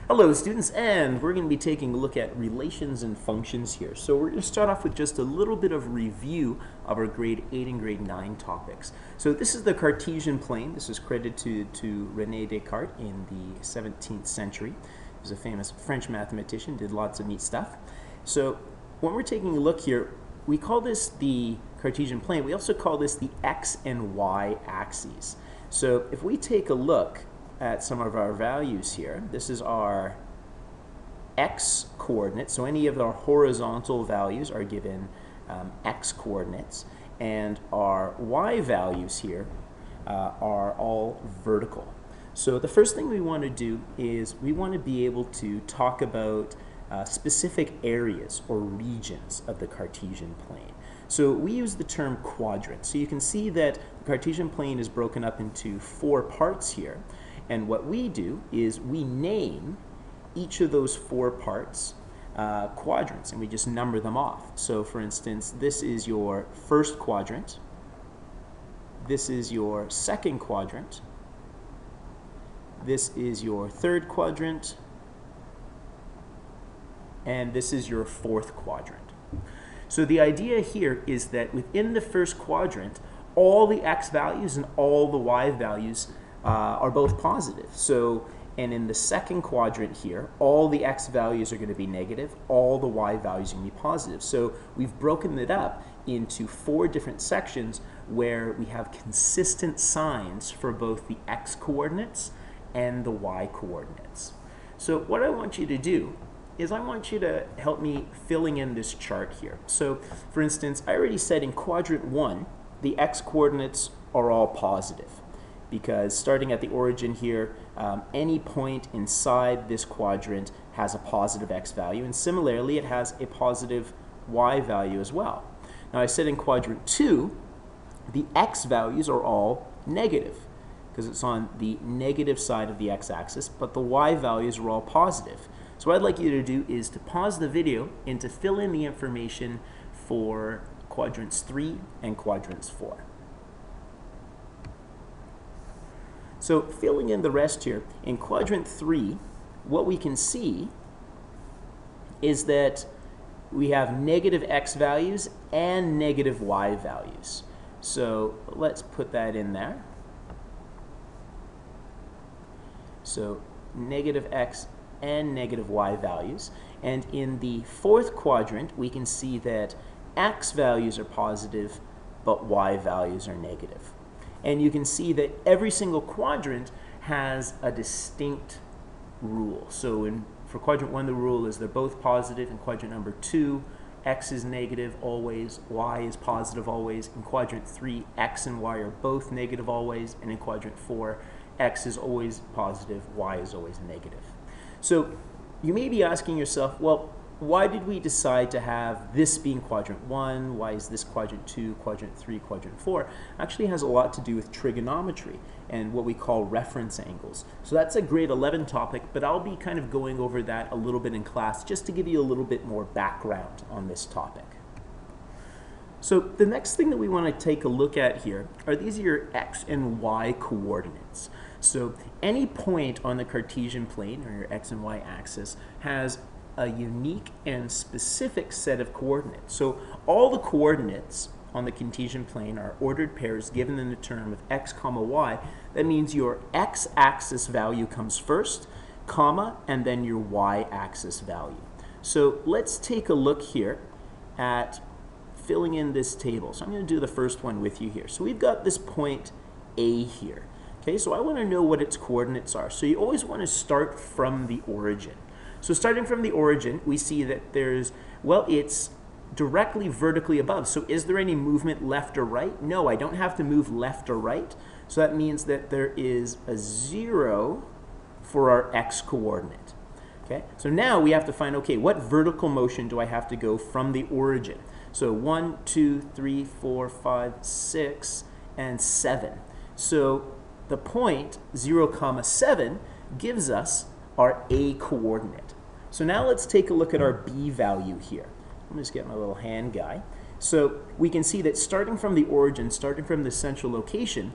Hello students, and we're going to be taking a look at relations and functions here. So we're going to start off with just a little bit of review of our grade 8 and grade 9 topics. So this is the Cartesian plane. This is credited to René Descartes in the 17th century. He was a famous French mathematician, did lots of neat stuff. So when we're taking a look here, we call this the Cartesian plane. We also call this the x and y axes. So if we take a look at some of our values here, this is our x coordinates. So any of our horizontal values are given x coordinates, and our y values here are all vertical. So the first thing we want to do is we want to be able to talk about specific areas or regions of the Cartesian plane. So we use the term quadrant. So you can see that the Cartesian plane is broken up into 4 parts here. And what we do is we name each of those 4 parts quadrants, and we just number them off. So for instance, this is your first quadrant, this is your second quadrant, this is your third quadrant, and this is your fourth quadrant. So the idea here is that within the first quadrant, all the x values and all the y values are both positive. So, and in the second quadrant here, all the x values are going to be negative, all the y values are going to be positive. So we've broken it up into 4 different sections where we have consistent signs for both the x coordinates and the y coordinates. So what I want you to do is I want you to help me filling in this chart here. So for instance, I already said in quadrant 1, the x coordinates are all positive, because starting at the origin here, any point inside this quadrant has a positive x value, and similarly it has a positive y value as well. Now I said in quadrant 2, the x values are all negative, because it's on the negative side of the x-axis, but the y values are all positive. So what I'd like you to do is to pause the video and to fill in the information for quadrants 3 and quadrants 4. So filling in the rest here, in quadrant 3, what we can see is that we have negative x values and negative y values. So let's put that in there. So negative x and negative y values. And in the fourth quadrant, we can see that x values are positive, but y values are negative. And you can see that every single quadrant has a distinct rule. So for quadrant 1, the rule is they're both positive. In quadrant number 2, x is negative always, y is positive always. In quadrant 3, x and y are both negative always. And in quadrant 4, x is always positive, y is always negative. So you may be asking yourself, well, why did we decide to have this being quadrant 1? Why is this quadrant 2, quadrant 3, quadrant 4? Actually has a lot to do with trigonometry and what we call reference angles. So that's a grade 11 topic, but I'll be kind of going over that a little bit in class just to give you a little bit more background on this topic. So the next thing that we want to take a look at here are these are your x and y coordinates. So any point on the Cartesian plane, or your x and y axis, has a unique and specific set of coordinates. So all the coordinates on the Cartesian plane are ordered pairs given in the term of x comma y. That means your x-axis value comes first, comma, and then your y-axis value. So let's take a look here at filling in this table. So I'm going to do the first one with you here. So we've got this point A here. Okay, so I want to know what its coordinates are. So you always want to start from the origin. So starting from the origin, we see that there's, well, it's directly vertically above. So is there any movement left or right? No, I don't have to move left or right. So that means that there is a 0 for our x coordinate. Okay, so now we have to find, okay, what vertical motion do I have to go from the origin? So 1, 2, 3, 4, 5, 6, and 7. So the point 0, 7 gives us our a coordinate. So now let's take a look at our b value here. Let me just get my little hand guy. So we can see that starting from the origin, starting from the central location,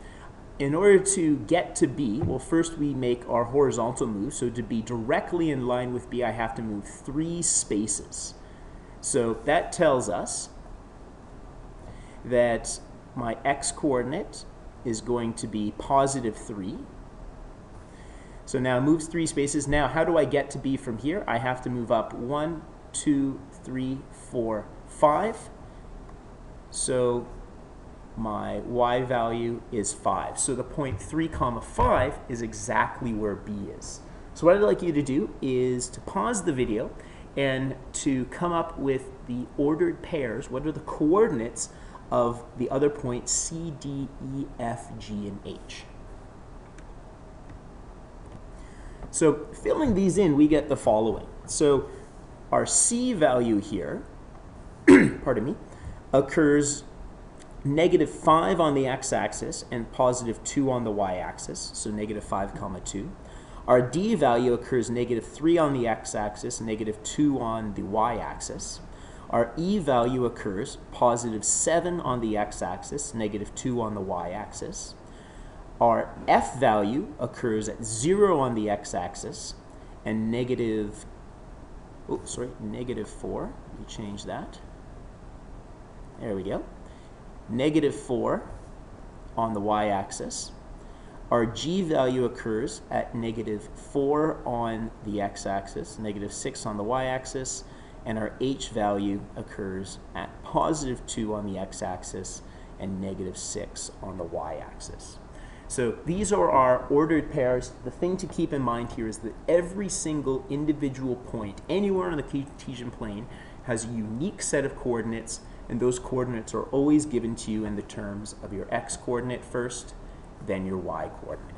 in order to get to B, well, first we make our horizontal move. So to be directly in line with B, I have to move 3 spaces. So that tells us that my x-coordinate is going to be positive 3. So now it moves 3 spaces. Now, how do I get to B from here? I have to move up 1, 2, 3, 4, 5. So my y value is 5. So the point 3, 5 is exactly where B is. So what I'd like you to do is to pause the video and to come up with the ordered pairs. What are the coordinates of the other points C, D, E, F, G, and H? So filling these in, we get the following. So our C value here, pardon me, occurs -5 on the x-axis and +2 on the y-axis, so -5, 2. Our D value occurs -3 on the x-axis, -2 on the y-axis. Our E value occurs +7 on the x-axis, -2 on the y-axis. Our F value occurs at 0 on the x-axis and -4. Let me change that. There we go. -4 on the y-axis. Our G value occurs at -4 on the x-axis, -6 on the y-axis, and our H value occurs at +2 on the x-axis and -6 on the y-axis. So these are our ordered pairs. The thing to keep in mind here is that every single individual point anywhere on the Cartesian plane has a unique set of coordinates, and those coordinates are always given to you in the terms of your x-coordinate first, then your y-coordinate.